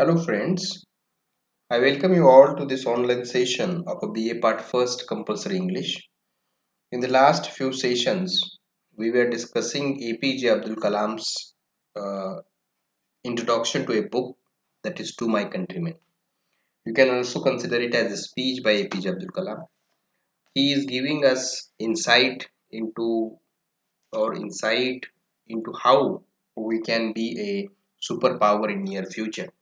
Hello friends, I welcome you all to this online session of a BA Part First Compulsory English. In the last few sessions, we were discussing APJ Abdul Kalam's uh, introduction to a book that is To My Countrymen. You can also consider it as a speech by APJ Abdul Kalam. He is giving us insight into how we can be a superpower in near future,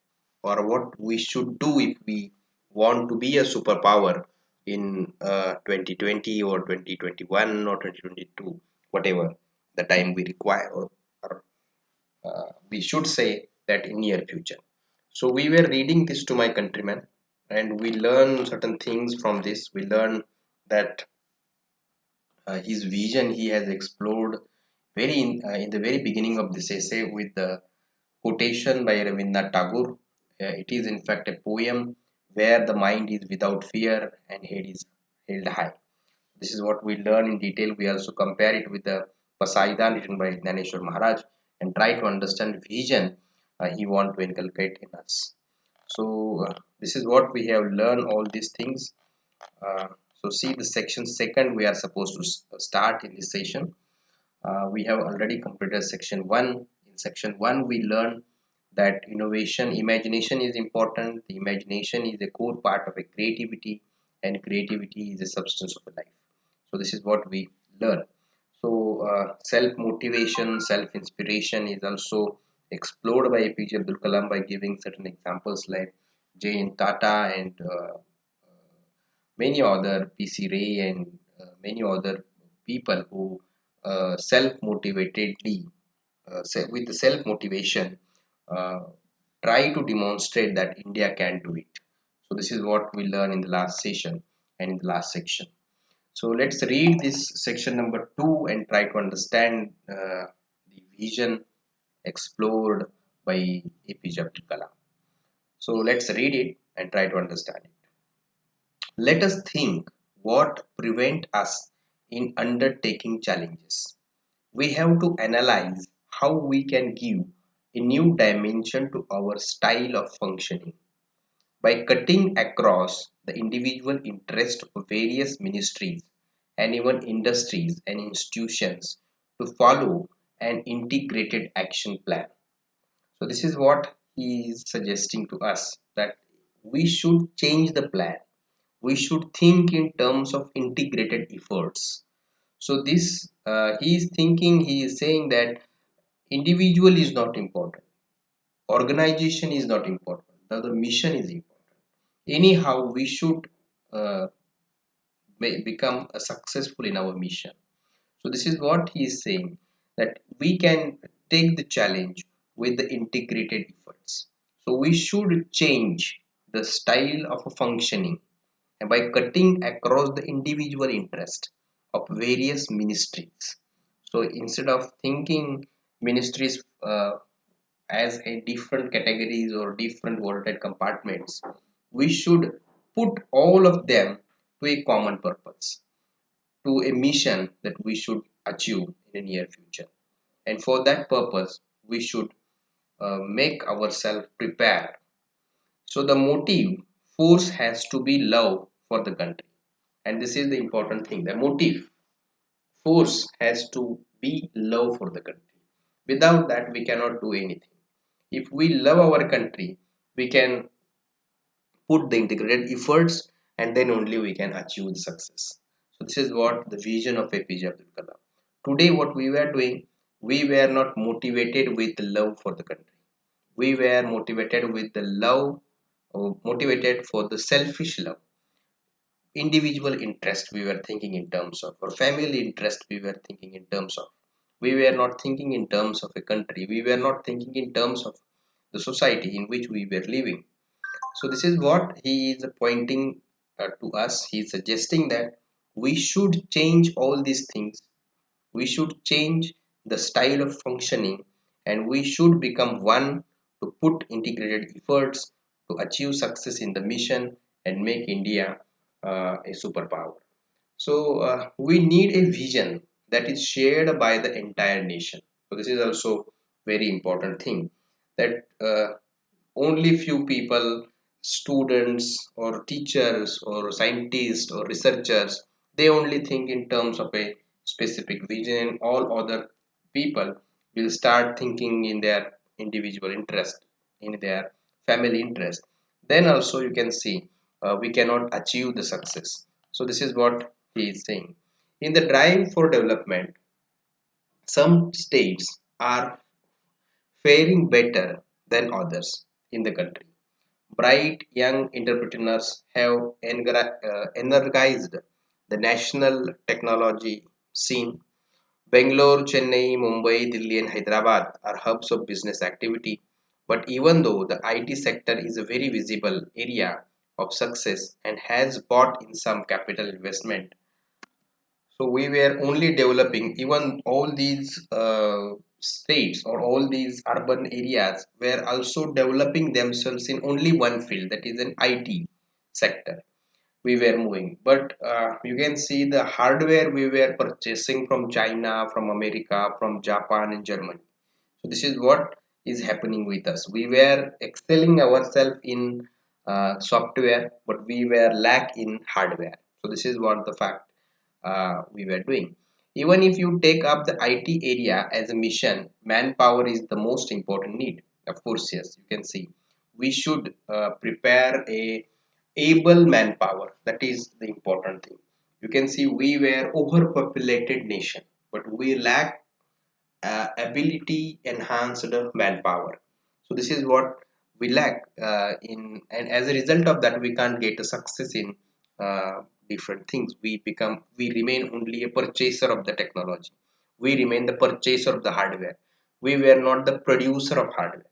or what we should do if we want to be a superpower in 2020 or 2021 or 2022, whatever the time we require, or we should say that in near future. So we were reading this To My Countrymen, and we learn certain things from this. We learn that his vision he has explored in the very beginning of this essay with the quotation by Rabindranath Tagore. It is in fact a poem where the mind is without fear and head is held high. This is what we learn in detail. We also compare it with the Pasaidan written by Dhaneshwar Maharaj and try to understand vision he want to inculcate in us. So this is what we have learned all these things. So see the section second we are supposed to start in this session. We have already completed section 1. In section 1 we learned that imagination is important. The imagination is a core part of a creativity, and creativity is a substance of a life. So this is what we learn. So self motivation, self inspiration is also explored by APJ Abdul Kalam by giving certain examples like Jane Tata and many other PC Ray and many other people who self-motivatedly with the self-motivation uh, try to demonstrate that India can do it. So this is what we learn in the last session and in the last section. So let's read this section number 2 and try to understand the vision explored by APJ Abdul Kalam. So let's read it and try to understand it. Let us think what prevent us in undertaking challenges. We have to analyze how we can give a new dimension to our style of functioning by cutting across the individual interest of various ministries and even industries and institutions to follow an integrated action plan. So this is what he is suggesting to us, that we should change the plan. We should think in terms of integrated efforts. So this he is saying that individual is not important, organization is not important, the mission is important. Anyhow, we should uh, become successful in our mission. So this is what he is saying, that we can take the challenge with the integrated efforts. So we should change the style of functioning and by cutting across the individual interest of various ministries. So instead of thinking ministries as a different categories or different volatile compartments, we should put all of them to a common purpose, to a mission that we should achieve in the near future. And for that purpose, we should make ourselves prepared. So the motive force has to be love for the country. And this is the important thing. The motive force has to be love for the country. Without that, we cannot do anything. If we love our country, we can put the integrated efforts, and then only we can achieve the success. So this is what the vision of APJ Abdul Kalam. Today, what we were doing, we were not motivated with love for the country. We were motivated with the love, or motivated for the selfish love. Individual interest we were thinking in terms of, or family interest we were thinking in terms of. We were not thinking in terms of a country. We were not thinking in terms of the society in which we were living. So this is what he is pointing to us. He is suggesting that we should change all these things. We should change the style of functioning, and we should become one to put integrated efforts to achieve success in the mission and make India a superpower. So we need a vision that is shared by the entire nation. So this is also very important thing, that only few people, students or teachers or scientists or researchers, they only think in terms of a specific vision. All other people will start thinking in their individual interest, in their family interest. Then also you can see we cannot achieve the success. So this is what he is saying. In the drive for development, some states are faring better than others in the country. Bright young entrepreneurs have energized the national technology scene. Bangalore, Chennai, Mumbai, Delhi, and Hyderabad are hubs of business activity. But even though the IT sector is a very visible area of success and has brought in some capital investment, so we were only developing, even all these states or all these urban areas were also developing themselves in only one field, that is an IT sector. We were moving, but you can see the hardware we were purchasing from China, from America, from Japan and Germany. So this is what is happening with us. We were excelling ourselves in software, but we were lack in hardware. So this is what the fact we were doing. Even if you take up the IT area as a mission, manpower is the most important need. Of course, yes, you can see we should prepare a able manpower. That is the important thing. You can see we were overpopulated nation, but we lack ability enhanced manpower. So this is what we lack in, and as a result of that we can't get a success in different things. We remain only a purchaser of the technology. We remain the purchaser of the hardware. We were not the producer of hardware.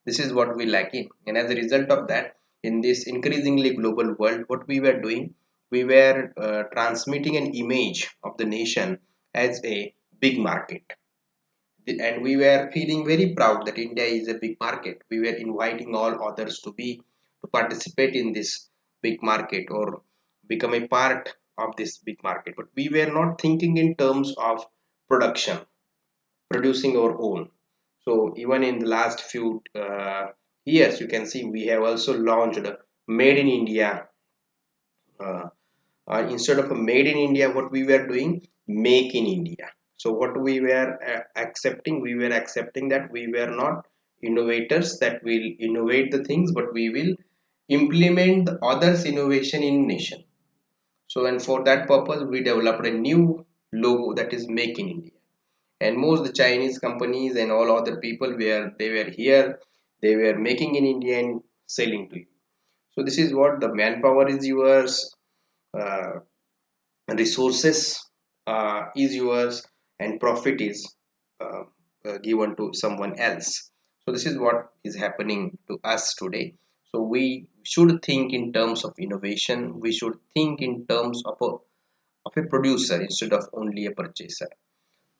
This is what we lack in, and as a result of that, in this increasingly global world, what we were doing, we were transmitting an image of the nation as a big market. And we were feeling very proud that India is a big market. We were inviting all others to participate in this big market or become a part of this big market. But we were not thinking in terms of production, producing our own. So even in the last few years, you can see we have also launched Made in India. Uh, Instead of a Made in India, what we were doing, Make in India. So what we were accepting, we were accepting that we were not innovators that will innovate the things, but we will implement the others innovation in nation. So and for that purpose we developed a new logo, that is Make in India. And most the Chinese companies and all other people were, they were here, they were making in India and selling to you. So this is what the manpower is yours, uh, resources is yours, and profit is uh, given to someone else. So this is what is happening to us today. So we should think in terms of innovation. We should think in terms of a producer instead of only a purchaser.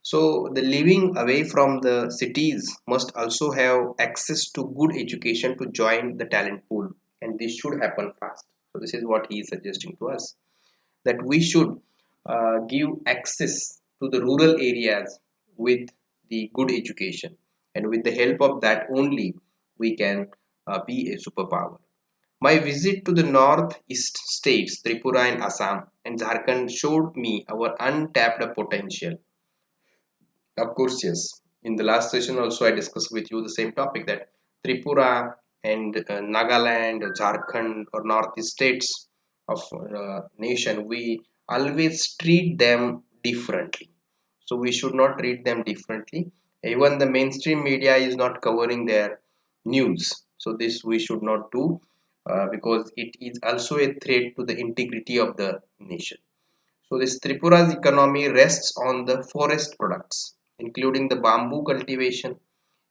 So the living away from the cities must also have access to good education to join the talent pool, and this should happen fast. So this is what he is suggesting to us, that we should give access to the rural areas with the good education, and with the help of that only we can be a superpower. My visit to the northeast states, Tripura and Assam and Jharkhand, showed me our untapped potential. Of course, yes. In the last session also I discussed with you the same topic, that Tripura and Nagaland, Jharkhand or northeast states of nation, we always treat them differently. So we should not treat them differently. Even the mainstream media is not covering their news. So this we should not do because it is also a threat to the integrity of the nation. So this Tripura's economy rests on the forest products, including the bamboo cultivation.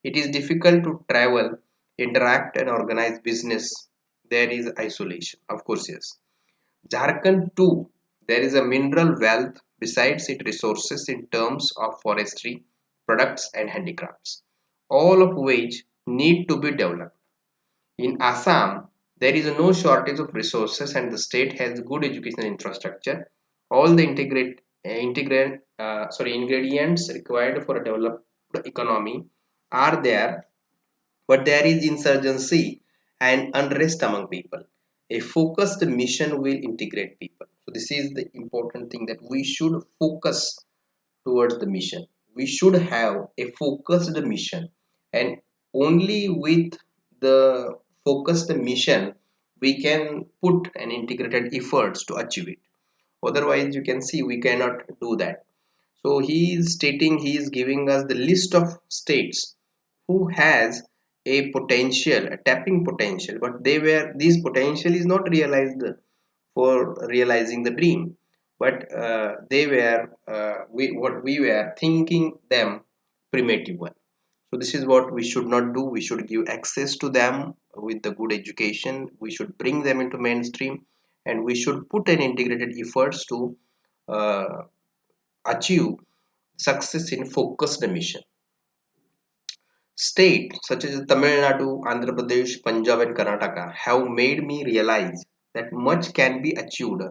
It is difficult to travel, interact and organize business. There is isolation. Of course, yes. Jharkhand too, there is a mineral wealth besides its resources in terms of forestry, products and handicrafts, all of which need to be developed. In Assam, there is no shortage of resources and the state has good education infrastructure. All the ingredients required for a developed economy are there, but there is insurgency and unrest among people. A focused mission will integrate people. So this is the important thing, that we should focus towards the mission. We should have a focused mission, and only with the focused mission we can put an integrated efforts to achieve it. Otherwise, you can see we cannot do that. So he is stating, he is giving us the list of states who has a potential, a tapping potential, but they were, this potential is not realized for realizing the dream, but they were what we were thinking them primitive one. So this is what we should not do. We should give access to them with the good education. We should bring them into mainstream, and we should put an integrated efforts to uh, achieve success in focused mission. States such as Tamil Nadu, Andhra Pradesh, Punjab, and Karnataka have made me realize that much can be achieved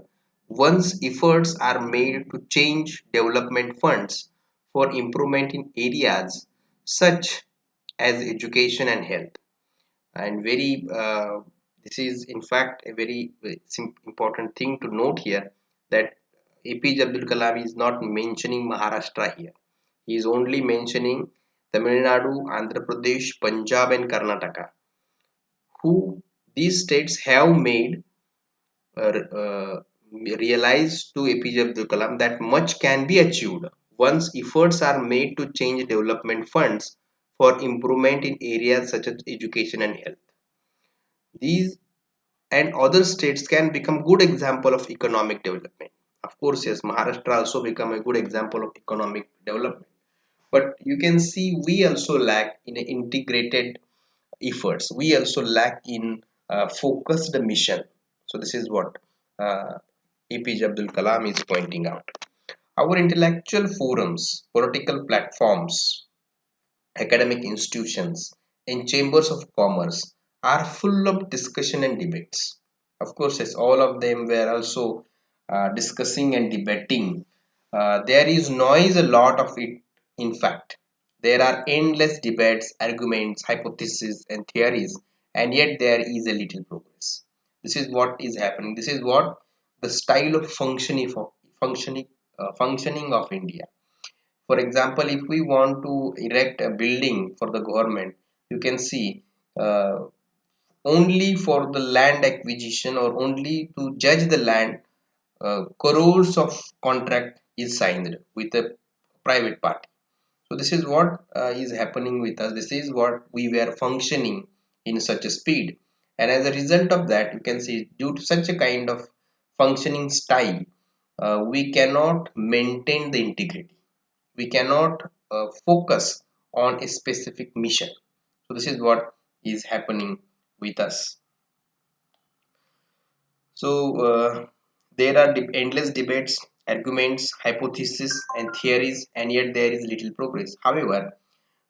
once efforts are made to change development funds for improvement in areas such as education and health. And very this is in fact a very important thing to note here, that APJ Abdul Kalam is not mentioning Maharashtra here. He is only mentioning Tamil Nadu, Andhra Pradesh, Punjab, and Karnataka, who these states have made realize to APJ Abdul Kalam that much can be achieved once efforts are made to change development funds for improvement in areas such as education and health. These and other states can become good example of economic development. Of course, yes, Maharashtra also become a good example of economic development. But you can see we also lack in integrated efforts. We also lack in focused mission. So this is what APJ Abdul Kalam is pointing out. Our intellectual forums, political platforms, academic institutions, and chambers of commerce are full of discussion and debates. Of course, yes, all of them were also discussing and debating. There is noise, a lot of it, in fact. There are endless debates, arguments, hypotheses, and theories, and yet there is a little progress. This is what is happening. This is what the style of functioning, functioning of India. For example, if we want to erect a building for the government, you can see only for the land acquisition or only to judge the land, crores of contract is signed with a private party. So this is what is happening with us. This is what we were functioning in such a speed, and as a result of that, you can see due to such a kind of functioning style, we cannot maintain the integrity. We cannot focus on a specific mission. So this is what is happening with us. So there are endless debates, arguments, hypotheses, and theories, and yet there is little progress. However,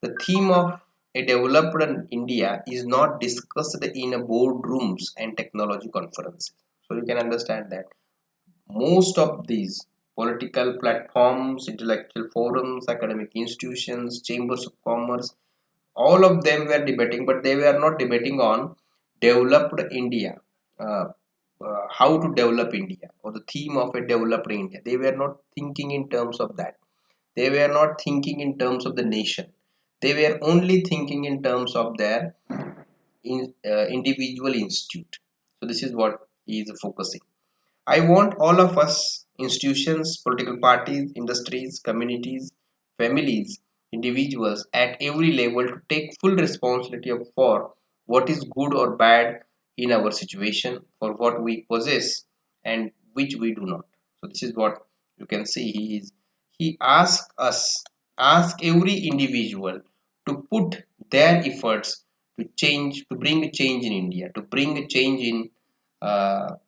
the theme of a developed India is not discussed in a boardrooms and technology conferences. So you can understand that most of these political platforms, intellectual forums, academic institutions, chambers of commerce, all of them were debating, but they were not debating on developed India, uh, how to develop India, or the theme of a developed India. They were not thinking in terms of that. They were not thinking in terms of the nation. They were only thinking in terms of their individual institute. So this is what he is focusing. I want all of us, institutions, political parties, industries, communities, families, individuals at every level to take full responsibility for what is good or bad in our situation, for what we possess and which we do not. So this is what you can see. He asks us, ask every individual to put their efforts to change, to bring a change in India, to bring a change in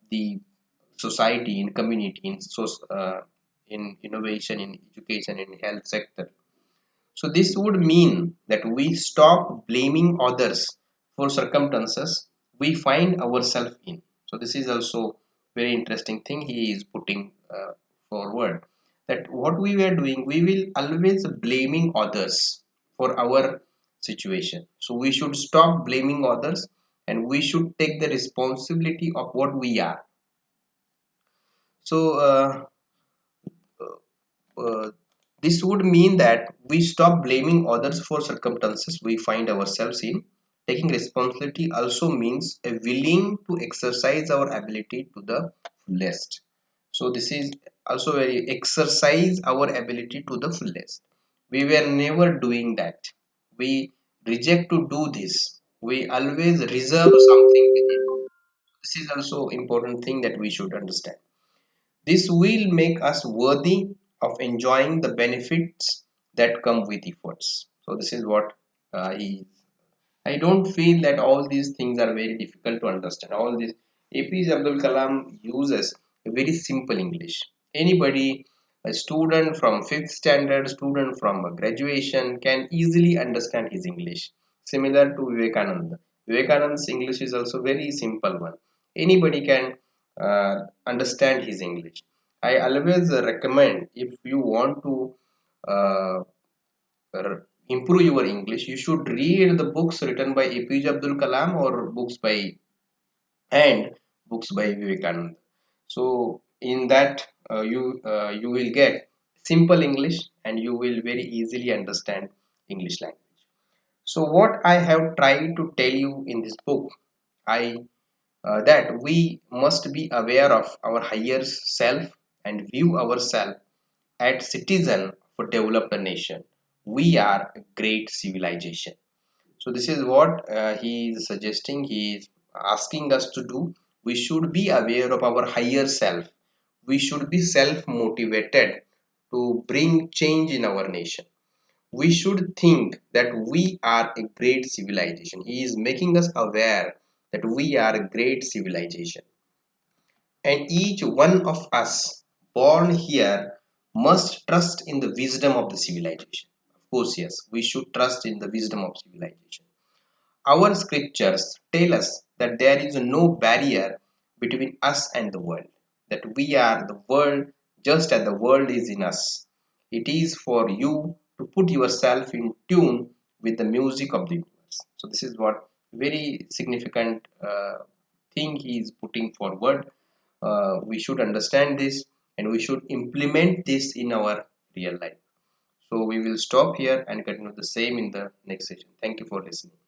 the society, in community, in innovation, in education, in health sector. So this would mean that we stop blaming others for circumstances we find ourselves in. So this is also very interesting thing he is putting forward, that what we were doing, we will always blaming others for our situation. So we should stop blaming others. and we should take the responsibility of what we are. So uh, this would mean that we stop blaming others for circumstances we find ourselves in. Taking responsibility also means a willing to exercise our ability to the fullest. So this is also very exercise our ability to the fullest. We were never doing that. We reject to do this. We always reserve something with it. This is also important thing that we should understand. This will make us worthy of enjoying the benefits that come with efforts. So this is what he. I don't feel that all these things are very difficult to understand. All this APJ Abdul Kalam uses a very simple English. Anybody, a student from fifth standard, student from a graduation, can easily understand his English. Similar to Vivekananda. Vivekananda's English is also very simple one. Anybody can understand his English. I always recommend, if you want to uh, improve your English, you should read the books written by APJ Abdul Kalam or and books by Vivekananda. So in that you will get simple English and you will very easily understand English language. So what I have tried to tell you in this book, I that we must be aware of our higher self and view ourselves as citizen of a developed nation. We are a great civilization. So this is what he is suggesting. He is asking us to do. We should be aware of our higher self. We should be self motivated to bring change in our nation. We should think that we are a great civilization. He is making us aware that we are a great civilization, and each one of us born here must trust in the wisdom of the civilization. Of course, yes, we should trust in the wisdom of civilization. Our scriptures tell us that there is no barrier between us and the world, that we are the world just as the world is in us. It is for you to put yourself in tune with the music of the universe. So, this is what very significant thing he is putting forward. We should understand this and we should implement this in our real life. So, we will stop here and continue the same in the next session. Thank you for listening.